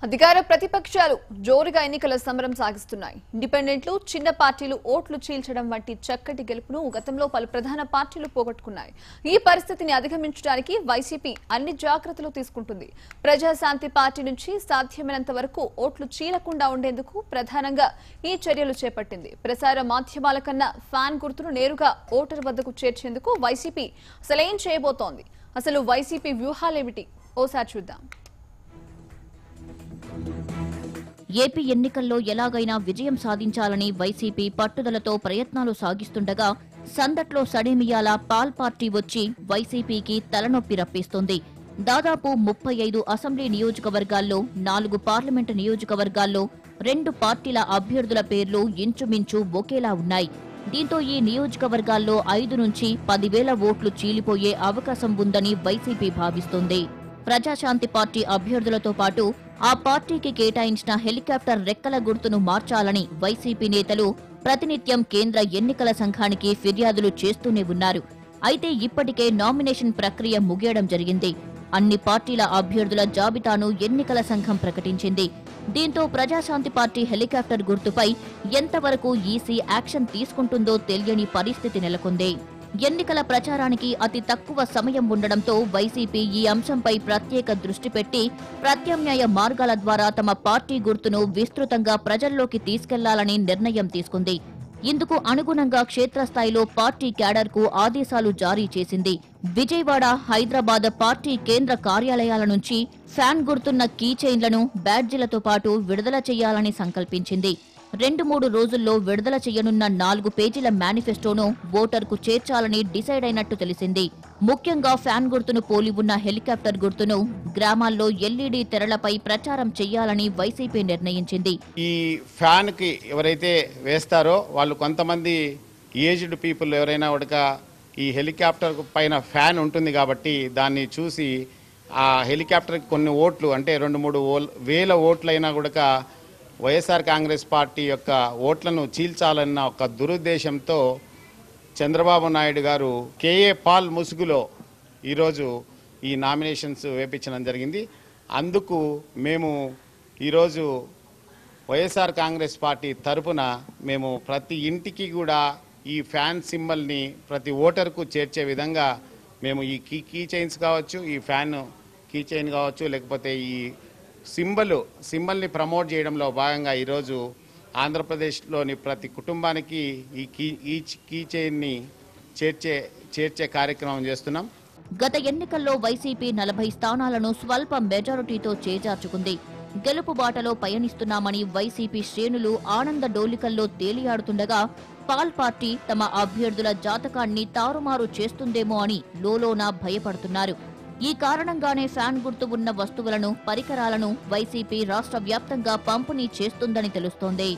అధికార ప్రతిపక్షాలు జోరుగా ఎన్నికల సమరం సాగిస్తున్నాయి. ఇండిపెండెంట్లు, చిన్న పార్టీలు ఓట్లు చీల్చడం వంటి చక్కటి గెలుపును గతంలో పలు ప్రధాన పార్టీలు పోగొట్టుకున్నాయి. ఈ పరిస్థితిని అధిగమించడానికి వైసీపీ అన్ని జాగ్రత్తలు తీసుకుంటుంది. ప్రజాశాంతి పార్టీ నుంచి సాధ్యమైనంత వరకు ఓట్లు చీలకుండా ఉండేందుకు ప్రధానంగా ఈ చర్యలు చేపట్టింది. ప్రసార మాధ్యమాల కన్నా ఫ్యాన్ గుర్తును నేరుగా ఓటర్ వద్దకు చేర్చేందుకు వైసీపీ అసలేం చేయబోతోంది? అసలు వైసీపీ వ్యూహాలేమిటి? ఓసారి చూద్దాం. ఏపీ ఎన్నికల్లో ఎలాగైనా విజయం సాధించాలని వైసీపీ పట్టుదలతో ప్రయత్నాలు సాగిస్తుండగా సందట్లో సడేమియాల పాల్ పార్టీ వచ్చి వైసీపీకి తలనొప్పి రప్పిస్తోంది. దాదాపు 35 అసెంబ్లీ నియోజకవర్గాల్లో 4 పార్లమెంటు నియోజకవర్గాల్లో 2 పార్టీల అభ్యర్థుల పేర్లు ఇంచుమించు ఒకేలా ఉన్నాయి. దీంతో ఈ నియోజకవర్గాల్లో 5 నుంచి 10,000 ఓట్లు చీలిపోయే అవకాశం ఉందని వైసీపీ భావిస్తోంది. ప్రజాశాంతి పార్టీ అభ్యర్థులతో పాటు ఆ పార్టీకి కేటాయించిన హెలికాప్టర్ రెక్కల గుర్తును మార్చాలని వైసీపీ నేతలు ప్రతినిత్యం కేంద్ర ఎన్నికల సంఘానికి ఫిర్యాదులు చేస్తూనే ఉన్నారు. అయితే ఇప్పటికే నామినేషన్ ప్రక్రియ ముగియడం జరిగింది. అన్ని పార్టీల అభ్యర్థుల జాబితాను ఎన్నికల సంఘం ప్రకటించింది. దీంతో ప్రజాశాంతి పార్టీ హెలికాప్టర్ గుర్తుపై ఎంతవరకు ఈసీ యాక్షన్ తీసుకుంటుందో తెలియని పరిస్థితి నెలకొంది. ఎన్నికల ప్రచారానికి అతి తక్కువ సమయం ఉండడంతో వైసీపీ ఈ అంశంపై ప్రత్యేక దృష్టి పెట్టి ప్రత్యామ్నాయ మార్గాల ద్వారా తమ పార్టీ గుర్తును విస్తృతంగా ప్రజల్లోకి తీసుకెళ్లాలని నిర్ణయం తీసుకుంది. ఇందుకు అనుగుణంగా క్షేత్రస్థాయిలో పార్టీ క్యాడర్కు ఆదేశాలు జారీ చేసింది. విజయవాడ, హైదరాబాద్ పార్టీ కేంద్ర కార్యాలయాల నుంచి ఫ్యాన్ గుర్తున్న కీ చైన్లను, బ్యాడ్జీలతో పాటు విడుదల చేయాలని సంకల్పించింది. 2-3 రోజుల్లో విడుదల చేయనున్న 4 పేజీల మేనిఫెస్టోను ఓటర్కు చేర్చాలని డిసైడ్ అయినట్టు తెలిసింది. ముఖ్యంగా ఫ్యాన్ గుర్తును పోలి ఉన్న హెలికాప్టర్ గుర్తును గ్రామాల్లో ఎల్ఈడీ తెరలపై ప్రచారం చేయాలని వైసీపీ నిర్ణయించింది. ఈ ఫ్యాన్ కి ఎవరైతే వేస్తారో వాళ్ళు కొంతమంది ఏజ్డ్ పీపుల్ ఎవరైనా కూడా ఈ హెలికాప్టర్ పైన ఫ్యాన్ ఉంటుంది కాబట్టి దాన్ని చూసి ఆ హెలికాప్టర్కి కొన్ని ఓట్లు అంటే 2-3 వేల ఓట్లైనా కూడా వైఎస్ఆర్ కాంగ్రెస్ పార్టీ యొక్క ఓట్లను చీల్చాలన్న ఒక దురుద్దేశంతో చంద్రబాబు నాయుడు గారు కేఏ పాల్ ముసుగులో ఈరోజు ఈ నామినేషన్స్ వేపించడం జరిగింది. అందుకు మేము ఈరోజు వైఎస్ఆర్ కాంగ్రెస్ పార్టీ తరపున మేము ప్రతి ఇంటికి కూడా ఈ ఫ్యాన్ సింబల్ని ప్రతి ఓటర్కు చేర్చే విధంగా మేము ఈ కీ చైన్స్ కావచ్చు, ఈ ఫ్యాన్ కీ చైన్ కావచ్చు, లేకపోతే ఈ సింబల్ని ప్రమోట్ చేయడంలో భాగంగా ఈరోజు ఆంధ్రప్రదేశ్లోని ప్రతి కుటుంబానికి ఈ కీ చైన్ని చేర్చే కార్యక్రమం చేస్తున్నాం. గత ఎన్నికల్లో వైసీపీ 40 స్థానాలను స్వల్ప మెజారిటీతో చేజార్చుకుంది. గెలుపు బాటలో పయనిస్తున్నామని వైసీపీ శ్రేణులు ఆనంద డోలికల్లో తేలియాడుతుండగా పాల్ పార్టీ తమ అభ్యర్థుల జాతకాన్ని తారుమారు చేస్తుందేమో అని లోలోన భయపడుతున్నారు. ఈ కారణంగానే ఫ్యాన్ గుర్తు ఉన్న వస్తువులను, పరికరాలను వైసీపీ రాష్ట్ర వ్యాప్తంగా పంపిణీ చేస్తుందని తెలుస్తోంది.